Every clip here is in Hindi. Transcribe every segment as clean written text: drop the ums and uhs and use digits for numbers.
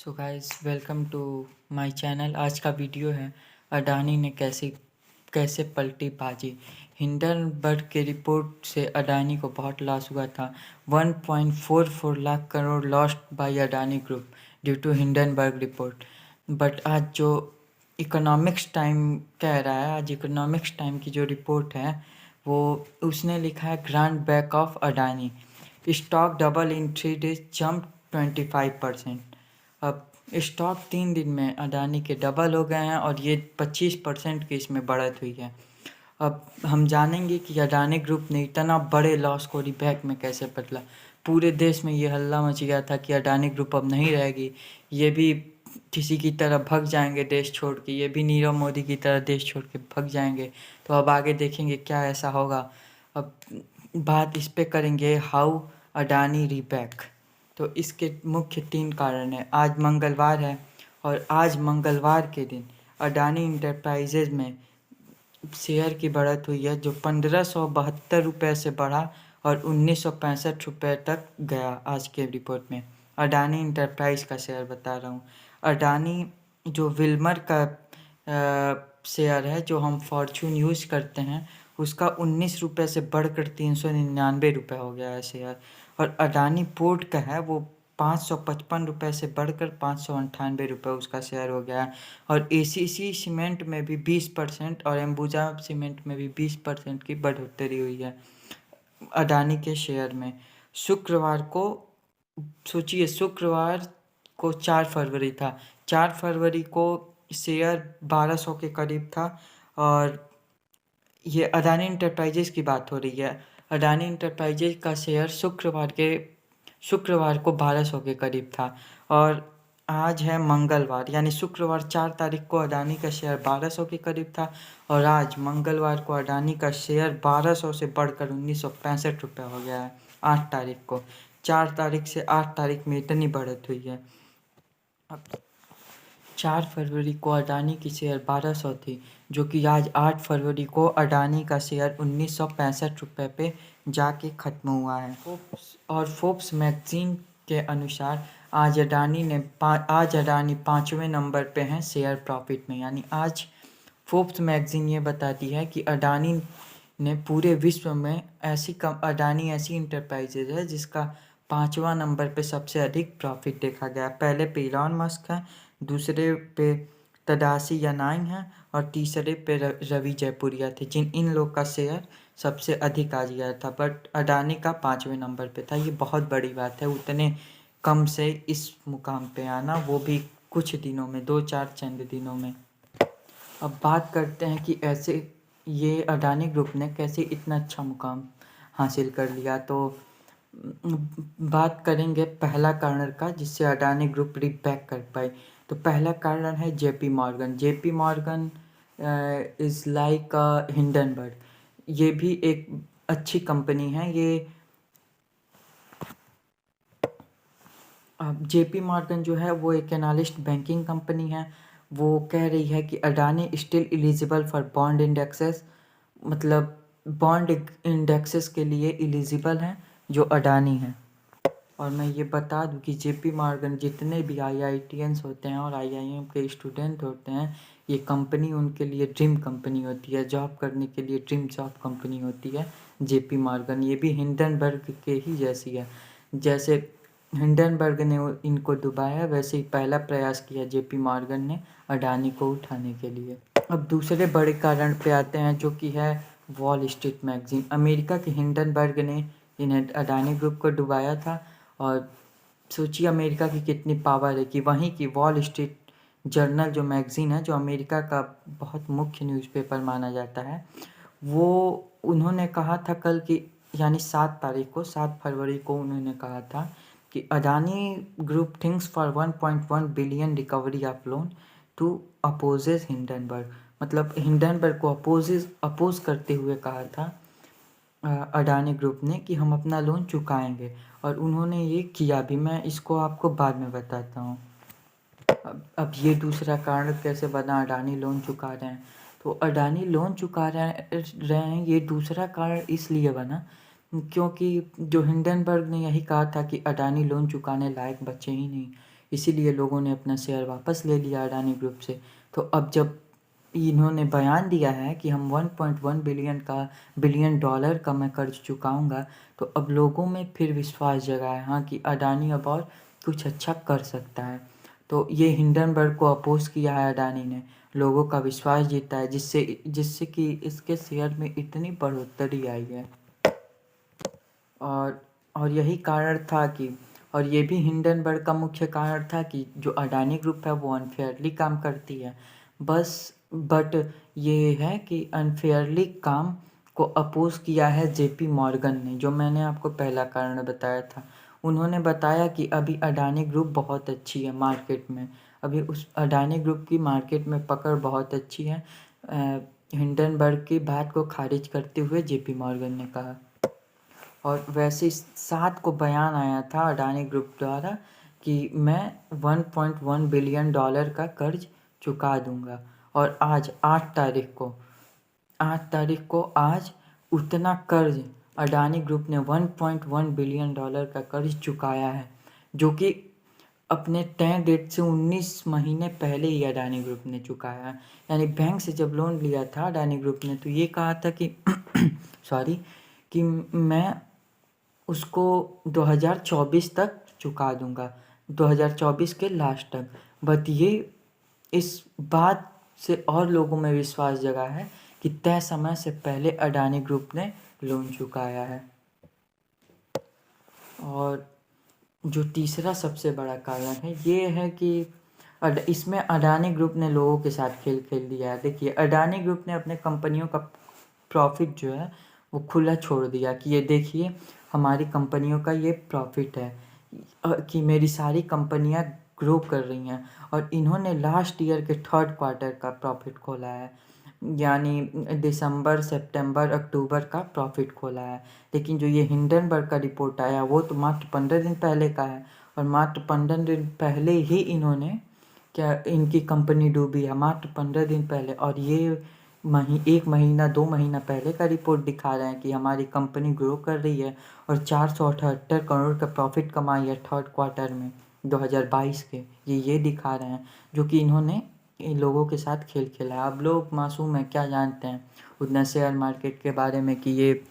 So guys welcome to my channel. आज का वीडियो है अडानी ने कैसे पलटी बाजी। हिंडनबर्ग के रिपोर्ट से अडानी को बहुत लॉस हुआ था। 1.44 lakh crore lost by Adani group due to Hindenburg report. But आज जो इकोनॉमिक्स टाइम कह रहा है, आज इकोनॉमिक्स टाइम की जो रिपोर्ट है वो उसने लिखा है grand back of Adani, stock double in 3 days, jump 25%। अब स्टॉक 3 दिन में अडानी के डबल हो गए हैं और ये 25% की इसमें बढ़त हुई है। अब हम जानेंगे कि अडानी ग्रुप ने इतना बड़े लॉस को रिबैक में कैसे बदला। पूरे देश में ये हल्ला मच गया था कि अडानी ग्रुप अब नहीं रहेगी, ये भी किसी की तरह भग जाएंगे देश छोड़ के, ये भी नीरव मोदी की तरह देश छोड़ के भग जाएंगे। तो अब आगे देखेंगे क्या ऐसा होगा। अब बात इस पे करेंगे, हाउ अडानी रीबैक। तो इसके मुख्य 3 कारण हैं। आज मंगलवार है और आज मंगलवार के दिन अडानी इंटरप्राइजेज में शेयर की बढ़त हुई है, जो 1572 रुपये से बढ़ा और 1965 रुपये तक गया। आज के रिपोर्ट में अडानी इंटरप्राइज का शेयर बता रहा हूँ। अडानी जो विल्मर का शेयर है, जो हम फॉर्चून यूज़ करते हैं, उसका 19 रुपये से बढ़कर 399 रुपये हो गया है शेयर। और अडानी पोर्ट का है, वो 555 रुपये से बढ़कर 598 रुपये उसका शेयर हो गया है। और एसीसी सीमेंट में भी 20% और अंबुजा सीमेंट में भी 20% की बढ़ोतरी हुई है अडानी के शेयर में। शुक्रवार को सोचिए, शुक्रवार को 4 फरवरी था। 4 फरवरी को शेयर 1200 के करीब था। और ये अडानी इंटरप्राइजेज की बात हो रही है। अडानी इंटरप्राइजेज का शेयर शुक्रवार को 1200 के करीब था। और आज है मंगलवार, यानी शुक्रवार 4 तारीख को अडानी का शेयर 1200 के करीब था और आज मंगलवार को अडानी का शेयर 1200 से बढ़कर 1965 रुपये हो गया है 8 तारीख को। 4 तारीख से 8 तारीख में इतनी बढ़त हुई है। अब 4 फरवरी को अडानी की शेयर 1200 थी, जो कि आज 8 फरवरी को अडानी का शेयर 1965 रुपये पे जाके ख़त्म हुआ है। फोर्ब्स मैगजीन के अनुसार आज अडानी 5वें नंबर पे हैं शेयर प्रॉफिट में। यानी आज फोर्ब्स मैगजीन ये बताती है कि अडानी ने पूरे विश्व में अडानी ऐसी इंटरप्राइजेज है जिसका 5वां नंबर पे सबसे अधिक प्रॉफिट देखा गया। पहले पे इलॉन मस्क है, दूसरे पे तदाशी यनाई है और तीसरे पे रवि जयपुरिया थे, इन लोग का शेयर सबसे अधिक आज गया था। बट अडानी का 5वें नंबर पे था। ये बहुत बड़ी बात है, उतने कम से इस मुकाम पे आना, वो भी कुछ दिनों में, 2-4 चंद दिनों में। अब बात करते हैं कि ऐसे ये अडानी ग्रुप ने कैसे इतना अच्छा मुकाम हासिल कर लिया। तो बात करेंगे पहला कारण का, जिससे अडानी ग्रुप रीबैक कर पाए। तो पहला कारण है JP Morgan. JP Morgan is like Hindenburg. ये भी एक अच्छी कंपनी है। ये जेपी मॉर्गन जो है वो एक एनालिस्ट बैंकिंग कंपनी है। वो कह रही है कि Adani still eligible for bond indexes, मतलब बॉन्ड इंडेक्सेस के लिए एलिजिबल हैं जो अडानी है। और मैं ये बता दूं कि जेपी मॉर्गन जितने भी आईआईटीएंस होते हैं और आईआईएम के स्टूडेंट होते हैं, ये कंपनी उनके लिए ड्रीम कंपनी होती है, जॉब करने के लिए ड्रीम जॉब कंपनी होती है जेपी मॉर्गन। ये भी हिंडनबर्ग के ही जैसी है। जैसे हिंडनबर्ग ने इनको डुबाया, वैसे ही पहला प्रयास किया जेपी मॉर्गन ने अडानी को उठाने के लिए। अब दूसरे बड़े कारण पे आते हैं, जो कि है वॉल स्ट्रीट मैगजीन। अमेरिका के हिंडनबर्ग ने इन्हें अडानी ग्रुप को डुबाया था। और सोचिए अमेरिका की कितनी पावर है कि वहीं की वॉल स्ट्रीट जर्नल जो मैगज़ीन है, जो अमेरिका का बहुत मुख्य न्यूज़पेपर माना जाता है, वो उन्होंने कहा था कल कि, यानी 7 फरवरी को उन्होंने कहा था कि Adani group thinks for 1.1 billion recovery of loan to opposes Hindenburg. मतलब हिंडनबर्ग को अपोज करते हुए कहा था अडानी ग्रुप ने कि हम अपना लोन चुकाएंगे, और उन्होंने ये किया भी। मैं इसको आपको बाद में बताता हूँ। अब ये दूसरा कारण कैसे बना अडानी लोन चुका रहे हैं। तो अडानी लोन चुका रहे हैं, ये दूसरा कारण इसलिए बना क्योंकि जो हिंडनबर्ग ने यही कहा था कि अडानी लोन चुकाने लायक बचे ही नहीं, इसीलिए लोगों ने अपना शेयर वापस ले लिया अडानी ग्रुप से। तो अब जब इन्होंने बयान दिया है कि हम 1.1 बिलियन डॉलर का मैं कर्ज चुकाऊंगा, तो अब लोगों में फिर विश्वास जगा है हाँ कि अडानी अब और कुछ अच्छा कर सकता है। तो ये हिंडनबर्ग को अपोज किया है अडानी ने, लोगों का विश्वास जीता है, जिससे जिससे कि इसके शेयर में इतनी बढ़ोतरी आई है। और यही कारण था कि और ये भी हिंडनबर्ग का मुख्य कारण था कि जो अडानी ग्रुप है वो अनफेयरली काम करती है। बट ये है कि अनफेयरली काम को अपोज किया है जेपी मॉर्गन ने, जो मैंने आपको पहला कारण बताया था। उन्होंने बताया कि अभी अडानी ग्रुप बहुत अच्छी है मार्केट में, अभी उस अडानी ग्रुप की मार्केट में पकड़ बहुत अच्छी है। हिंडनबर्ग की बात को खारिज करते हुए जेपी मॉर्गन ने कहा। और वैसे 7 को बयान आया था अडानी ग्रुप द्वारा कि मैं 1.1 बिलियन डॉलर का कर्ज चुका दूंगा। और आज 8 तारीख को आज उतना कर्ज अडानी ग्रुप ने 1.1 बिलियन डॉलर का कर्ज चुकाया है, जो कि अपने तय डेट से 19 महीने पहले ही अडानी ग्रुप ने चुकाया है। यानी बैंक से जब लोन लिया था अडानी ग्रुप ने तो ये कहा था कि सॉरी कि मैं उसको 2024 तक चुका दूंगा, 2024 के लास्ट तक। बट ये इस बात से और लोगों में विश्वास जगा है कि तय समय से पहले अडानी ग्रुप ने लोन चुकाया है। और जो तीसरा सबसे बड़ा कारण है ये है कि इसमें अडानी ग्रुप ने लोगों के साथ खेल खेल दिया है। देखिए, अडानी ग्रुप ने अपने कंपनियों का प्रॉफिट जो है वो खुला छोड़ दिया कि ये देखिए हमारी कंपनियों का ये प्रॉफिट है, कि मेरी सारी कंपनियां ग्रो कर रही हैं। और इन्होंने लास्ट ईयर के 3rd क्वार्टर का प्रॉफिट खोला है, यानी दिसंबर, सितंबर, अक्टूबर का प्रॉफिट खोला है। लेकिन जो ये हिंडनबर्ग का रिपोर्ट आया वो तो मात्र 15 दिन पहले का है, और मात्र 15 दिन पहले ही इन्होंने इनकी कंपनी डूबी है, मात्र 15 दिन पहले। और ये 1 महीना 2 महीना पहले का रिपोर्ट दिखा रहे हैं कि हमारी कंपनी ग्रो कर रही है और 478 करोड़ का प्रॉफिट कमाई है 3rd क्वार्टर में 2022 के। ये दिखा रहे हैं, जो कि इन्होंने इन लोगों के साथ खेल खेला है। अब लोग मासूम है, क्या जानते हैं उतना शेयर मार्केट के बारे में कि ये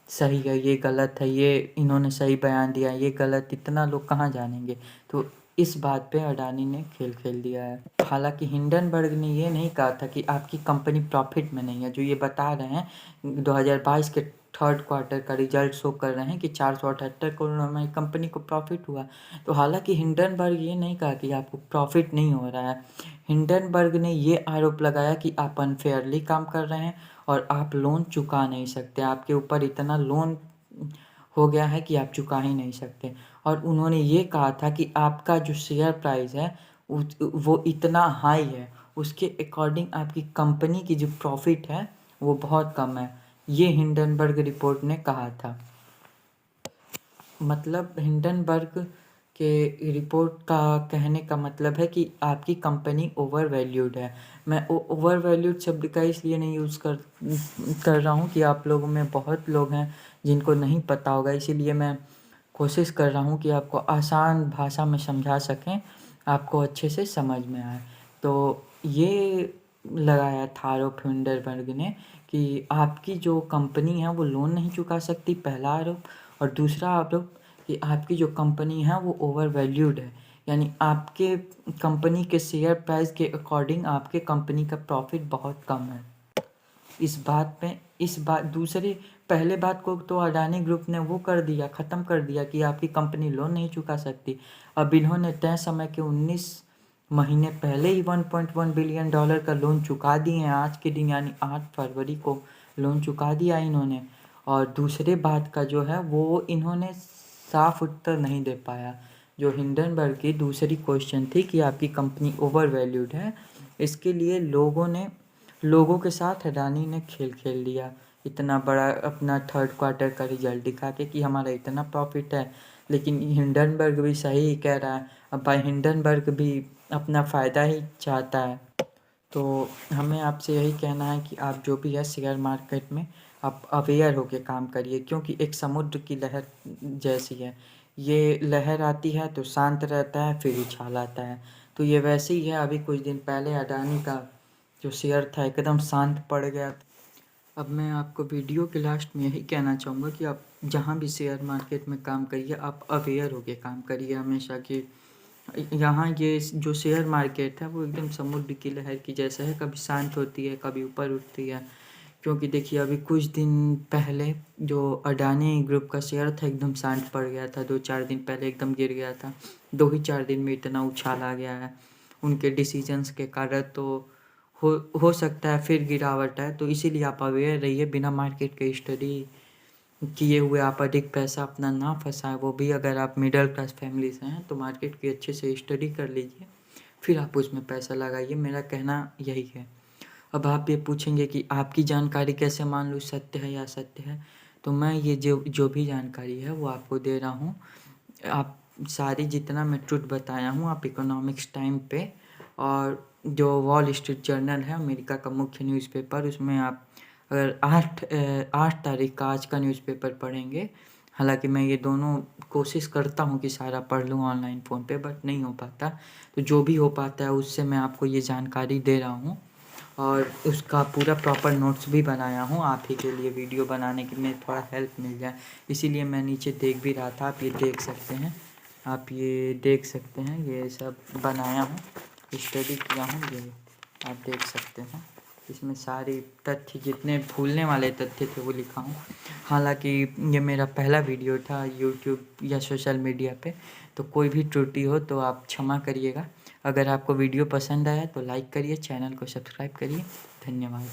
सही है ये गलत है, ये इन्होंने सही बयान दिया ये गलत, इतना लोग कहाँ जानेंगे। तो इस बात पे अडानी ने खेल खेल दिया है। हालांकि हिंडनबर्ग ने ये नहीं कहा था कि आपकी कंपनी प्रॉफिट में नहीं है, जो ये बता रहे हैं 2022 के 3rd क्वार्टर का रिजल्ट शो कर रहे हैं कि 478 करोड़ हमारी कंपनी को प्रॉफिट हुआ। तो हालांकि हिंडनबर्ग ये नहीं कहा कि आपको प्रॉफिट नहीं हो रहा है। हिंडनबर्ग ने ये आरोप लगाया कि आप अनफेयरली काम कर रहे हैं और आप लोन चुका नहीं सकते, आपके ऊपर इतना लोन हो गया है कि आप चुका ही नहीं सकते। और उन्होंने ये कहा था कि आपका जो शेयर प्राइस है वो इतना हाई है, उसके अकॉर्डिंग आपकी कंपनी की जो प्रॉफिट है वो बहुत कम है, ये हिंडनबर्ग रिपोर्ट ने कहा था। मतलब हिंडनबर्ग के रिपोर्ट का कहने का मतलब है कि आपकी कंपनी ओवर वैल्यूड है। मैं ओवर वैल्यूड शब्द का इसलिए नहीं यूज़ कर रहा हूँ कि आप लोगों में बहुत लोग हैं जिनको नहीं पता होगा, इसीलिए मैं कोशिश कर रहा हूँ कि आपको आसान भाषा में समझा सकें, आपको अच्छे से समझ में आए। तो ये लगाया था आरोप हिंडनबर्ग ने कि आपकी जो कंपनी है वो लोन नहीं चुका सकती, पहला आरोप। और दूसरा आरोप कि आपकी जो कंपनी है वो ओवर वैल्यूड है, यानी आपके कंपनी के शेयर प्राइस के अकॉर्डिंग आपके कंपनी का प्रॉफिट बहुत कम है। इस बात दूसरे पहले बात को तो अडानी ग्रुप ने वो कर दिया, ख़त्म कर दिया कि आपकी कंपनी लोन नहीं चुका सकती। अब इन्होंने तय समय के 19 महीने पहले ही 1.1 बिलियन डॉलर का लोन चुका दिए हैं, आज के दिन यानी 8 फरवरी को लोन चुका दिया इन्होंने। और दूसरे बात का जो है वो इन्होंने साफ उत्तर नहीं दे पाया। जो हिंडनबर्ग की दूसरी क्वेश्चन थी कि आपकी कंपनी ओवर वैल्यूड है, इसके लिए लोगों के साथ अडानी ने खेल खेल दिया, इतना बड़ा अपना 3rd क्वार्टर का रिजल्ट दिखा के कि हमारा इतना प्रॉफिट है। लेकिन हिंडनबर्ग भी सही ही कह रहा है, अब भाई हिंडनबर्ग भी अपना फ़ायदा ही चाहता है। तो हमें आपसे यही कहना है कि आप जो भी है शेयर मार्केट में आप अवेयर होकर काम करिए, क्योंकि एक समुद्र की लहर जैसी है, ये लहर आती है तो शांत रहता है, फिर उछाल आता है। तो ये वैसे ही है। अभी कुछ दिन पहले अडानी का जो शेयर था एकदम शांत पड़ गया। अब मैं आपको वीडियो के लास्ट में यही कहना चाहूँगा कि आप जहाँ भी शेयर मार्केट में काम करिए, आप अवेयर होके काम करिए हमेशा कि यहाँ ये जो शेयर मार्केट है वो एकदम समुद्र की लहर की जैसा है, कभी शांत होती है, कभी ऊपर उठती है। क्योंकि देखिए अभी कुछ दिन पहले जो अडानी ग्रुप का शेयर था एकदम शांत पड़ गया था, 2-4 दिन पहले एकदम गिर गया था। 2 ही 4 दिन में इतना उछाल आ गया है उनके डिसीजंस के कारण। तो हो सकता है फिर गिरावट है, तो इसीलिए आप अवेयर रहिए। बिना मार्केट के स्टडी किए हुए आप अधिक पैसा अपना ना फंसाएं। वो भी अगर आप मिडिल क्लास फैमिली से हैं तो मार्केट की अच्छे से स्टडी कर लीजिए, फिर आप उसमें पैसा लगाइए। मेरा कहना यही है। अब आप ये पूछेंगे कि आपकी जानकारी कैसे मान लूँ सत्य है या असत्य है। तो मैं ये जो भी जानकारी है वो आपको दे रहा हूँ। आप सारी जितना मैं ट्रुथ बताया हूँ आप इकोनॉमिक्स टाइम पे और जो वॉल स्ट्रीट जर्नल है अमेरिका का मुख्य न्यूज़पेपर, उसमें आप अगर 8 तारीख का आज का न्यूज़पेपर पढ़ेंगे। हालांकि मैं ये दोनों कोशिश करता हूँ कि सारा पढ़ लूँ ऑनलाइन फ़ोन पे, बट नहीं हो पाता। तो जो भी हो पाता है उससे मैं आपको ये जानकारी दे रहा हूँ और उसका पूरा प्रॉपर नोट्स भी बनाया हूँ आप ही के लिए, वीडियो बनाने की में थोड़ा हेल्प मिल जाए इसीलिए मैं नीचे देख भी रहा था। आप ये देख सकते हैं, आप ये देख सकते हैं, ये सब बनाया हूँ, स्टडी किया हूँ, ये आप देख सकते हैं। इसमें सारे तथ्य जितने भूलने वाले तथ्य थे वो लिखा हूँ। हालांकि ये मेरा पहला वीडियो था यूट्यूब या सोशल मीडिया पे, तो कोई भी त्रुटि हो तो आप क्षमा करिएगा। अगर आपको वीडियो पसंद आया तो लाइक करिए, चैनल को सब्सक्राइब करिए। धन्यवाद।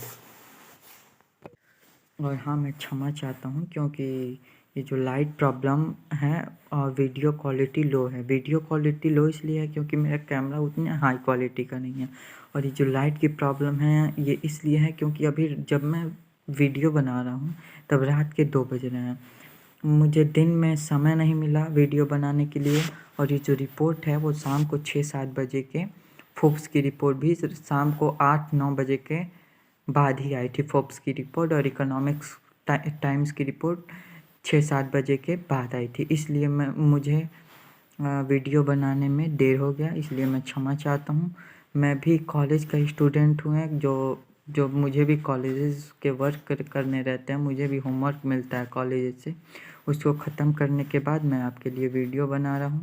और हाँ, मैं क्षमा चाहता हूँ क्योंकि ये जो लाइट प्रॉब्लम है और वीडियो क्वालिटी लो है। वीडियो क्वालिटी लो इसलिए है क्योंकि मेरा कैमरा उतनी हाई क्वालिटी का नहीं है। और ये जो लाइट की प्रॉब्लम है ये इसलिए है क्योंकि अभी जब मैं वीडियो बना रहा हूँ तब रात के 2 बज रहे हैं। मुझे दिन में समय नहीं मिला वीडियो बनाने के लिए। और ये जो रिपोर्ट है वो शाम को 6-7 बजे के, फोर्ब्स की रिपोर्ट भी शाम को 8-9 बजे के बाद ही आई थी। फोर्ब्स की रिपोर्ट और इकोनॉमिक्स टाइम्स की रिपोर्ट 6-7 बजे के बाद आई थी। इसलिए मुझे वीडियो बनाने में देर हो गया, इसलिए मैं क्षमा चाहता हूँ। मैं भी कॉलेज का स्टूडेंट हूँ जो मुझे भी कॉलेजेस के वर्क करने रहते हैं, मुझे भी होमवर्क मिलता है कॉलेज से। उसको ख़त्म करने के बाद मैं आपके लिए वीडियो बना रहा हूँ।